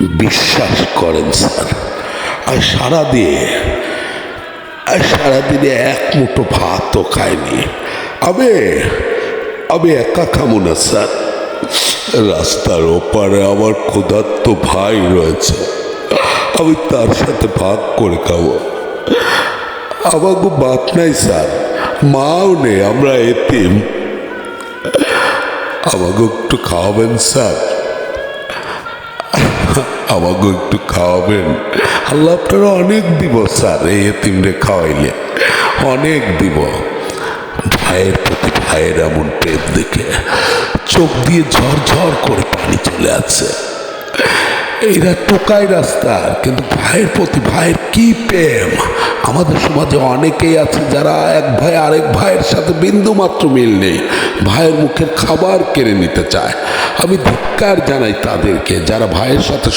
বিশ্বাস করেন স্যার, আর সারাদিনে এক মুঠো ভাতও খায়নি। আমি একা খাবো না স্যার, রাস্তার ওপারে আমার ক্ষুধার্ত ভাই রয়েছে, আমি তার সাথে ভাগ করে খাবো। আমাকে বাপ নাই স্যার, মাও নেই, আমরা এতিম। আমাকে একটু খাওয়াবেন স্যার, আমাকে একটু খাওয়াবেন। আল্লাহ আপনারা অনেক দিব স্যার, এই এতিমরে খাওয়াইলে অনেক দিব। ভাইয়ের প্রতি ভাইয়ের এমন প্রেম দেখে চোখ দিয়ে ঝরঝর করে পানি চলে আসছে। এরা টোকাই রাস্তার, কিন্তু ভাইয়ের প্রতি ভাইয়ের কি প্রেম! আমাদের সমাজে অনেকেই আছে যারা এক ভাই আরেক ভাইয়ের সাথে বিন্দু মাত্র মিল নেই, ভাইয়ের মুখের খাবার কেড়ে নিতে চায়। আমি ধিক্কার জানাই তাদেরকে যারা ভাইয়ের সাথে